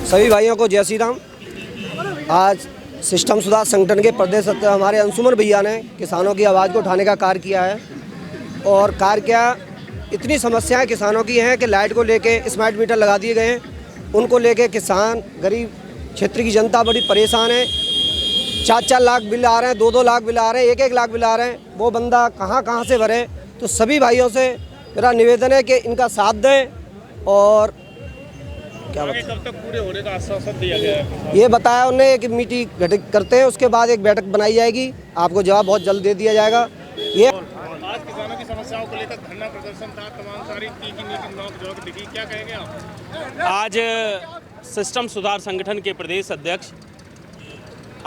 सभी भाइयों को जय श्री राम। आज सिस्टम सुधार संगठन के प्रदेश अध्यक्ष हमारे अंशुमन भैया ने किसानों की आवाज़ को उठाने का कार्य किया है। और कार्य क्या, इतनी समस्याएं किसानों की हैं कि लाइट को लेके स्मार्ट मीटर लगा दिए गए हैं, उनको लेके किसान गरीब क्षेत्र की जनता बड़ी परेशान है। 4-4 लाख बिल आ रहे हैं, 2-2 लाख बिल आ रहे हैं, 1-1 लाख बिल आ रहे हैं। वो बंदा कहाँ से भरे। तो सभी भाइयों से मेरा निवेदन है कि इनका साथ दें। और क्या कब तक पूरे होने का आश्वासन दिया गया है? ये बताया उन्होंने कि मीटिंग गठित करते हैं, उसके बाद एक बैठक बनाई जाएगी, आपको जवाब बहुत जल्द दे दिया जाएगा। ये आज किसानों की समस्याओं को लेकर धरना प्रदर्शन था, तमाम सारी तीखी नीति नोक-झोंक दिखी, क्या कहेंगे आप? आज सिस्टम सुधार संगठन के प्रदेश अध्यक्ष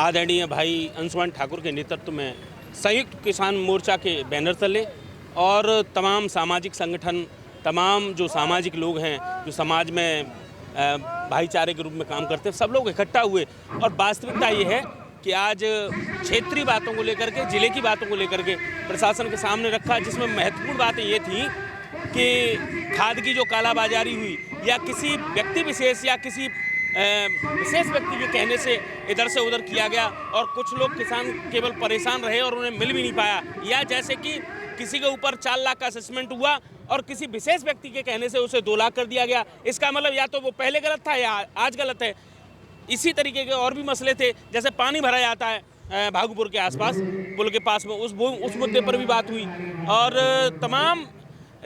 आदरणीय भाई अंशुमन ठाकुर के नेतृत्व में संयुक्त किसान मोर्चा के बैनर तले और तमाम सामाजिक संगठन, तमाम जो सामाजिक लोग हैं जो समाज में भाईचारे के रूप में काम करते हैं, सब लोग इकट्ठा हुए। और वास्तविकता ये है कि आज क्षेत्रीय बातों को लेकर के, जिले की बातों को लेकर के प्रशासन के सामने रखा, जिसमें महत्वपूर्ण बातें ये थी कि खाद की जो कालाबाजारी हुई या किसी व्यक्ति विशेष या किसी विशेष व्यक्ति के कहने से इधर से उधर किया गया और कुछ लोग किसान केवल परेशान रहे और उन्हें मिल भी नहीं पाया, या जैसे कि किसी के ऊपर 4 लाख का असेसमेंट हुआ और किसी विशेष व्यक्ति के कहने से उसे 2 लाख कर दिया गया। इसका मतलब या तो वो पहले गलत था या आज गलत है। इसी तरीके के और भी मसले थे, जैसे पानी भरा जाता है भागुपुर के आसपास पुल के पास में, उस मुद्दे पर भी बात हुई और तमाम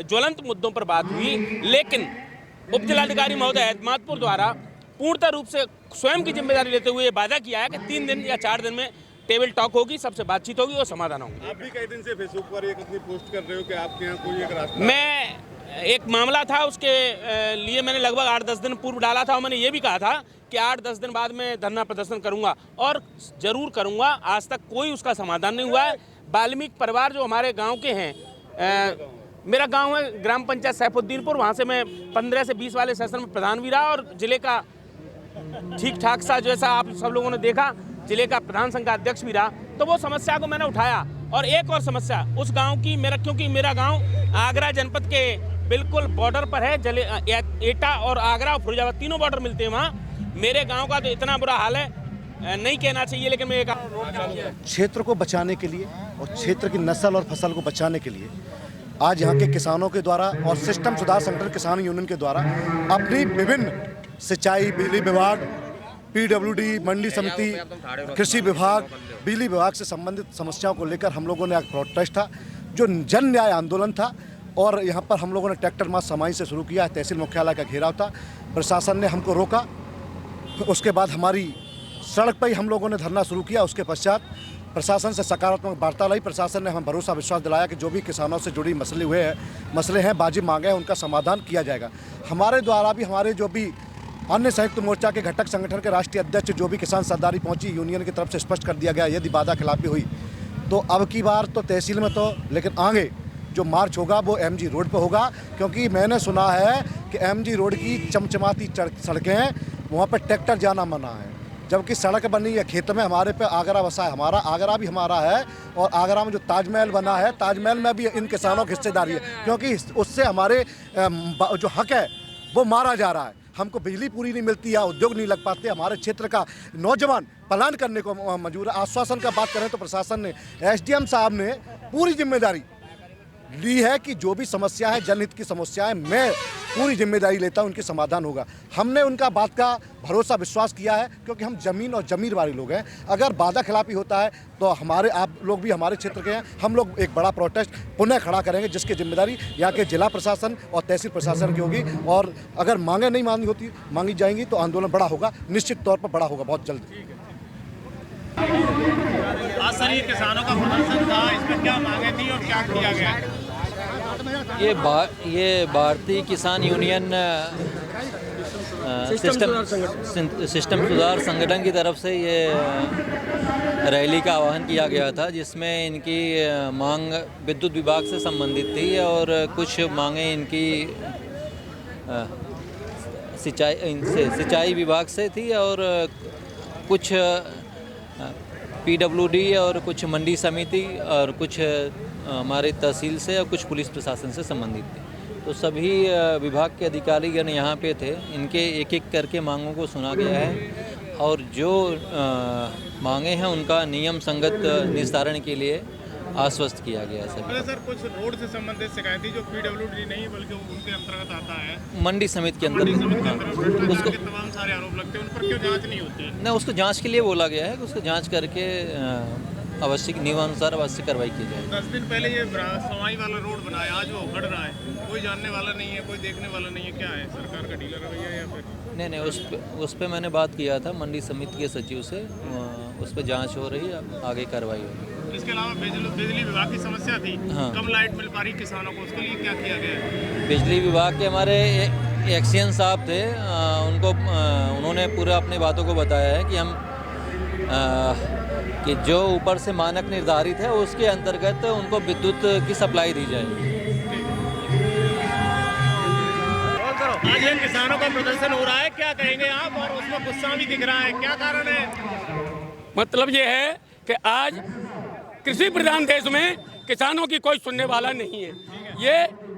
ज्वलंत मुद्दों पर बात हुई। लेकिन उप जिलाधिकारी महोदय एतमादपुर द्वारा पूर्णतः रूप से स्वयं की जिम्मेदारी लेते हुए वादा किया है कि 3 दिन या 4 दिन में टेबल टॉक होगी, सबसे बातचीत होगी और समाधान होगी। आप भी कई दिन से फेसबुक पर एक अपनी पोस्ट कर रहे हो कि आपके यहाँ कोई एक रास्ता, मैं एक मामला था उसके लिए मैंने लगभग 8-10 दिन पूर्व डाला था और मैंने ये भी कहा था कि 8-10 दिन बाद मैं धरना प्रदर्शन करूंगा और ज़रूर करूंगा। आज तक कोई उसका समाधान नहीं हुआ है। वाल्मीकि परिवार जो हमारे गाँव के हैं, मेरा गाँव है ग्राम पंचायत सैफुद्दीनपुर, वहाँ से मैं 15 से 20 वाले सेशन में प्रधान भी रहा और जिले का ठीक ठाक सा जैसा आप सब लोगों ने देखा जिले का प्रधान संघ का अध्यक्ष भी रहा। तो वो समस्या को मैंने उठाया। और एक और समस्या उस गांव की, क्योंकि मेरा गांव आगरा जनपद के बिल्कुल बॉर्डर पर है, एटा और आगरा और फिरोजाबाद तीनों बॉर्डर मिलते हैं वहाँ। मेरे गांव का तो इतना बुरा हाल है, नहीं कहना चाहिए, लेकिन मैं क्षेत्र को बचाने के लिए और क्षेत्र की नस्ल और फसल को बचाने के लिए आज यहाँ के किसानों के द्वारा और सिस्टम सुधार संगठन किसान यूनियन के द्वारा अपनी विभिन्न सिंचाई, बिजली विभाग, पीडब्ल्यूडी, मंडी समिति, कृषि विभाग, बिजली विभाग से संबंधित समस्याओं को लेकर हम लोगों ने एक प्रोटेस्ट था जो जन न्याय आंदोलन था। और यहाँ पर हम लोगों ने ट्रैक्टर मार्च समाई से शुरू किया। तहसील मुख्यालय का घेराव था, प्रशासन ने हमको रोका। उसके बाद हमारी सड़क पर ही हम लोगों ने धरना शुरू किया। उसके पश्चात प्रशासन से सकारात्मक वार्ता लाई। प्रशासन ने हमें भरोसा विश्वास दिलाया कि जो भी किसानों से जुड़ी मसले हैं, बाजी मांगे हैं, उनका समाधान किया जाएगा। हमारे द्वारा भी हमारे जो भी अन्य संयुक्त मोर्चा के घटक संगठन के राष्ट्रीय अध्यक्ष जो भी किसान सरदारी पहुंची, यूनियन की तरफ से स्पष्ट कर दिया गया यदि वादा खिलाफी हुई तो अब की बार तो तहसील में तो, लेकिन आगे जो मार्च होगा वो एमजी रोड पर होगा। क्योंकि मैंने सुना है कि एमजी रोड की चमचमाती सड़कें हैं, वहाँ पर ट्रैक्टर जाना मना है, जबकि सड़क बनी है खेत में। हमारे पे आगरा बसा है, हमारा आगरा भी हमारा है और आगरा में जो ताजमहल बना है, ताजमहल में भी इन किसानों की हिस्सेदारी है, क्योंकि उससे हमारे जो हक है वो मारा जा रहा है। हमको बिजली पूरी नहीं मिलती है, उद्योग नहीं लग पाते, हमारे क्षेत्र का नौजवान पलायन करने को मजबूर है। आश्वासन का बात करें तो प्रशासन ने, एसडीएम साहब ने पूरी जिम्मेदारी ली है कि जो भी समस्या है, जनहित की समस्या है, मैं पूरी जिम्मेदारी लेता हूं, उनकी समाधान होगा। हमने उनका बात का भरोसा विश्वास किया है, क्योंकि हम जमीन और जमीर वाले लोग हैं। अगर वादा खिलाफी होता है तो आप लोग भी हमारे क्षेत्र के हैं, हम लोग एक बड़ा प्रोटेस्ट पुनः खड़ा करेंगे, जिसकी जिम्मेदारी यहाँ के जिला प्रशासन और तहसील प्रशासन की होगी। और अगर मांगे नहीं मांगी जाएंगी तो आंदोलन बड़ा होगा, निश्चित तौर पर बड़ा होगा बहुत जल्द। आज सर ये किसानों का प्रदर्शन था, इसमें क्या मांगे थी और क्या किया गया? ये भारतीय किसान यूनियन सिस्टम सुधार संगठन की तरफ से ये रैली का आह्वान किया गया था, जिसमें इनकी मांग विद्युत विभाग से संबंधित थी और कुछ मांगे इनकी सिंचाई विभाग से थी और कुछ पीडब्ल्यूडी और कुछ मंडी समिति और कुछ हमारे तहसील से और कुछ पुलिस प्रशासन से संबंधित थी। तो सभी विभाग के अधिकारीगण यहाँ पे थे। इनके एक एक करके मांगों को सुना गया है और जो मांगे हैं उनका नियम संगत निस्तारण के लिए आश्वस्त किया गया है सभी। सर कुछ रोड से संबंधित शिकायत थी जो पीडब्ल्यूडी नहीं बल्कि उनके अंतर्गत आता है, मंडी समिति के अंदर उसको तमाम सारे आरोप लगते हैं, उन पर क्यों जांच नहीं होती? न उसको जांच के लिए बोला गया है कि उसको जांच करके आवश्यक नियमानुसार आवश्यक कार्रवाई की जाए। 10 दिन पहले ये सवाई वाला रोड बनाया, आज वो उखड़ रहा है, कोई जानने वाला नहीं है, कोई देखने वाला नहीं है, क्या है सरकार का ढीला रवैया या फिर? नहीं, उस पे मैंने बात किया था मंडी समिति के सचिव से, उस पर जांच हो रही है, आगे कार्रवाई होगी। इसके अलावा बिजली विभाग की समस्या थी, हाँ। कम लाइट मिल पा रही किसानों को, उसके लिए क्या किया गया है? बिजली विभाग के हमारे एक्सीएन साहब थे, उन्होंने पूरा अपनी बातों को बताया है कि हम कि जो ऊपर से मानक निर्धारित है उसके अंतर्गत उनको विद्युत की सप्लाई दी जाएगी। आज इन किसानों का प्रदर्शन हो रहा है, क्या कहेंगे आप? और उसमें गुस्सा भी दिख रहा है, क्या कारण है? मतलब ये है कि आज कृषि प्रधान देश में किसानों की कोई सुनने वाला नहीं है। ये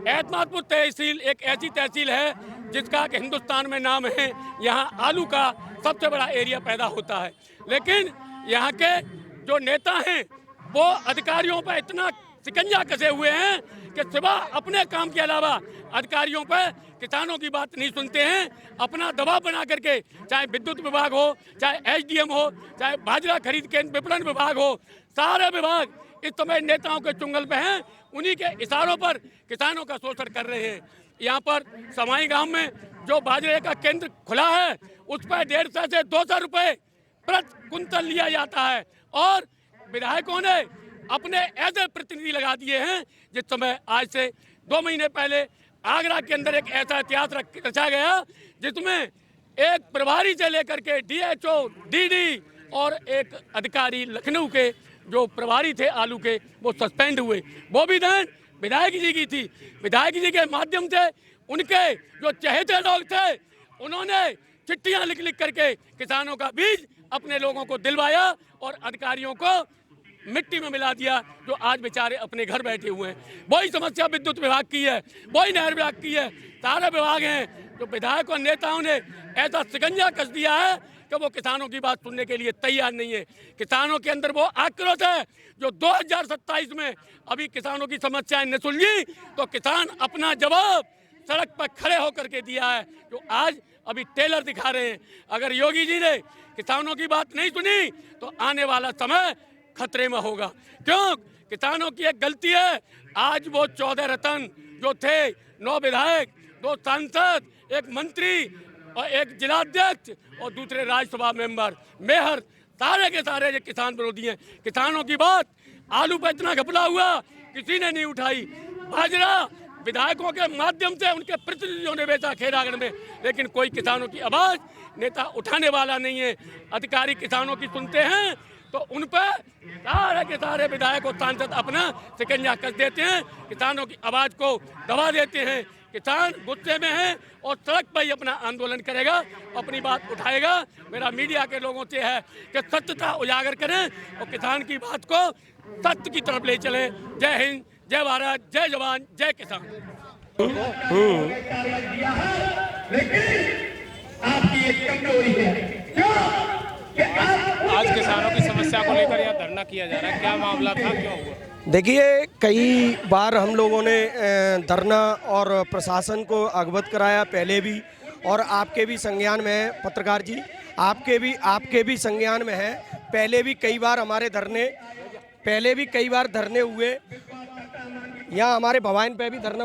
एतमादपुर तहसील एक ऐसी तहसील है जिसका कि हिंदुस्तान में नाम है, यहाँ आलू का सबसे बड़ा एरिया पैदा होता है, लेकिन यहाँ के जो नेता हैं वो अधिकारियों पर इतना शिकंजा कसे हुए हैं कि सिवाय अपने काम के अलावा अधिकारियों पर किसानों की बात नहीं सुनते हैं। अपना दबाव बना करके, चाहे विद्युत विभाग हो, चाहे एसडीएम हो, चाहे बाजरा खरीद केंद्र विपणन विभाग हो, सारे विभाग इस समय नेताओं के चुंगल पे हैं। उन्हीं के इशारों पर किसानों का शोषण कर रहे हैं। यहाँ पर समाई गांव में जो बाजरे का केंद्र खुला है उस पर 150 से 200 रुपये प्रति कुंतल लिया जाता है और विधायकों ने अपने ऐसे प्रतिनिधि लगा दिए हैं जिस समय आज से 2 महीने पहले आगरा के अंदर एक ऐसा इतिहास रचा गया जिसमें एक प्रभारी से लेकर के डीएचओ, डीडी और एक अधिकारी लखनऊ के जो प्रभारी थे आलू के, वो सस्पेंड हुए। वो भी देन विधायक जी की थी। विधायक जी के माध्यम से उनके जो चहेते लोग थे उन्होंने चिट्ठियां लिख लिख करके किसानों का बीज अपने लोगों को दिलवाया और अधिकारियों को मिट्टी में मिला दिया, जो आज बेचारे अपने घर बैठे हुए हैं। वही समस्या विद्युत विभाग की है, वही नहर विभाग की है, सारे विभाग हैं जो विधायक और नेताओं ने ऐसा शिकंजा कस दिया है कि वो किसानों की बात सुनने के लिए तैयार नहीं है। किसानों के अंदर वो आक्रोश है जो 2027 में अभी किसानों की समस्याएं न सुलझी तो किसान अपना जवाब सड़क पर खड़े होकर के दिया है, जो आज अभी टेलर दिखा रहे हैं। अगर योगी जी ने किसानों की बात नहीं सुनी तो आने वाला समय खतरे में होगा। क्यों? किसानों की एक गलती है, आज वो 14 रत्न जो थे, 9 विधायक, 2 सांसद, 1 मंत्री और 1 जिलाध्यक्ष और दूसरे राज्यसभा मेंबर, मेयर, सारे के सारे जो किसान विरोधी हैं। किसानों की बात आलू पर इतना घपला हुआ किसी ने नहीं उठाई। बाजरा विधायकों के माध्यम से उनके प्रतिनिधियों ने बेचा खेरागढ़ में, लेकिन कोई किसानों की आवाज़ नेता उठाने वाला नहीं है। अधिकारी किसानों की सुनते हैं तो उन पर सारे के सारे विधायक और सांसद अपना शिकंजा कस देते हैं, किसानों की आवाज़ को दबा देते हैं। किसान गुस्से में है और सड़क पर ही अपना आंदोलन करेगा, अपनी बात उठाएगा। मेरा मीडिया के लोगों से है कि सत्यता उजागर करें और किसान की बात को सत्य की तरफ ले चलें। जय हिंद, जय भारत, जय जवान, जय किसान। आज किसानों की समस्या को लेकर यहाँ धरना किया जा रहा है, क्या मामला था, क्यों हुआ? देखिए, कई बार हम लोगों ने धरना और प्रशासन को अवगत कराया पहले भी, और आपके भी संज्ञान में है पत्रकार जी, आपके भी संज्ञान में है। पहले भी कई बार धरने हुए। यहाँ हमारे भवाइन पे भी धरना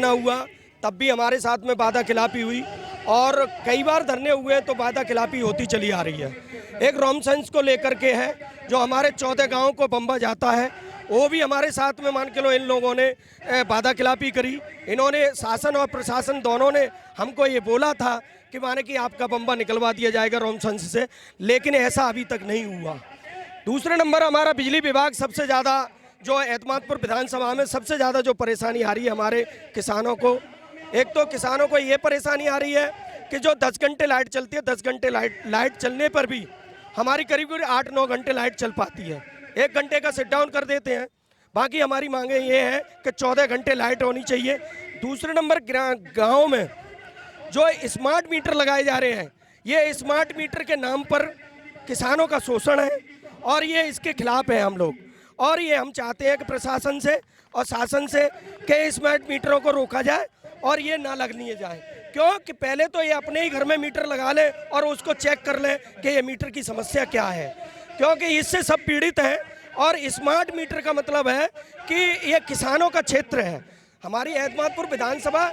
हुआ, तब भी हमारे साथ में वादा खिलाफी हुई और कई बार धरने हुए तो वादा खिलाफी होती चली आ रही है। एक रोमसेंस को लेकर के है जो हमारे 14 गाँव को बम्बा जाता है, वो भी हमारे साथ में मान के लो इन लोगों ने वादा खिलाफी करी। इन्होंने, शासन और प्रशासन दोनों ने हमको ये बोला था कि माने कि आपका बम्बा निकलवा दिया जाएगा रोमसेंस से, लेकिन ऐसा अभी तक नहीं हुआ। दूसरे नंबर हमारा बिजली विभाग सबसे ज़्यादा जो एतमादपुर विधानसभा में सबसे ज़्यादा जो परेशानी आ रही है हमारे किसानों को, एक तो किसानों को ये परेशानी आ रही है कि जो 10 घंटे लाइट चलती है, 10 घंटे लाइट चलने पर भी हमारी करीब 8-9 घंटे लाइट चल पाती है। 1 घंटे का शट डाउन कर देते हैं। बाकी हमारी मांगे ये हैं कि 14 घंटे लाइट होनी चाहिए। दूसरे नंबर, गाँव में जो स्मार्ट मीटर लगाए जा रहे हैं, ये स्मार्ट मीटर के नाम पर किसानों का शोषण है और ये इसके खिलाफ है हम लोग। और ये हम चाहते हैं कि प्रशासन से और शासन से कि स्मार्ट मीटरों को रोका जाए और ये ना लगने जाए, क्योंकि पहले तो ये अपने ही घर में मीटर लगा ले और उसको चेक कर ले कि ये मीटर की समस्या क्या है, क्योंकि इससे सब पीड़ित हैं। और स्मार्ट मीटर का मतलब है कि ये किसानों का क्षेत्र है। हमारी एतमादपुर विधानसभा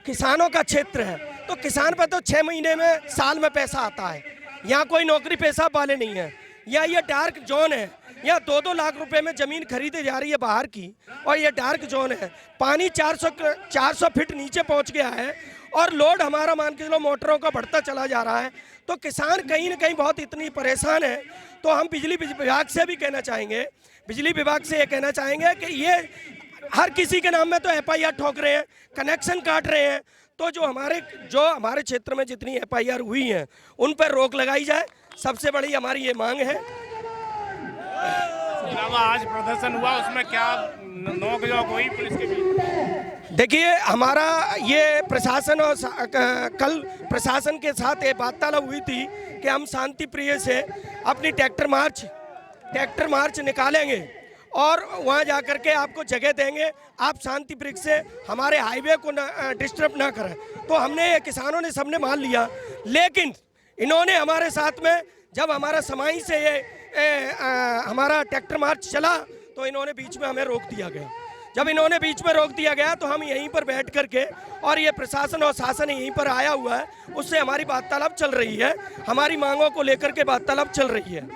किसानों का क्षेत्र है, तो किसान पर तो 6 महीने में, साल में पैसा आता है। यहाँ कोई नौकरी पेशा वाले नहीं है, यहाँ ये डार्क जोन है। यहाँ 2-2 लाख रुपए में ज़मीन खरीदी जा रही है बाहर की, और ये डार्क जोन है। पानी 400 फीट नीचे पहुँच गया है और लोड हमारा मान के चलो मोटरों का बढ़ता चला जा रहा है। तो किसान कहीं ना कहीं बहुत इतनी परेशान है। तो हम बिजली विभाग से भी कहना चाहेंगे, बिजली विभाग से ये कहना चाहेंगे कि ये हर किसी के नाम में तो FIR ठोक रहे हैं, कनेक्शन काट रहे हैं। तो जो हमारे क्षेत्र में जितनी FIR हुई हैं उन पर रोक लगाई जाए, सबसे बड़ी हमारी ये मांग है। इसके अलावा आज प्रदर्शन हुआ, उसमें क्या नोक-झोंक हुई पुलिस के बीच? देखिए, हमारा ये प्रशासन और कल प्रशासन के साथ ये वार्तालाप हुई थी कि हम शांति प्रिय से अपनी ट्रैक्टर मार्च निकालेंगे और वहाँ जा कर के आपको जगह देंगे, आप शांति प्रिय से हमारे हाईवे को डिस्टर्ब ना करें। तो हमने, किसानों ने, सबने मान लिया, लेकिन इन्होंने हमारे साथ में, जब हमारा समाई से ये हमारा ट्रैक्टर मार्च चला तो इन्होंने बीच में हमें रोक दिया गया। जब इन्होंने बीच में रोक दिया गया तो हम यहीं पर बैठ करके, और ये प्रशासन और शासन यहीं पर आया हुआ है, उससे हमारी वार्तालाप चल रही है, हमारी मांगों को लेकर के वार्तालाप चल रही है।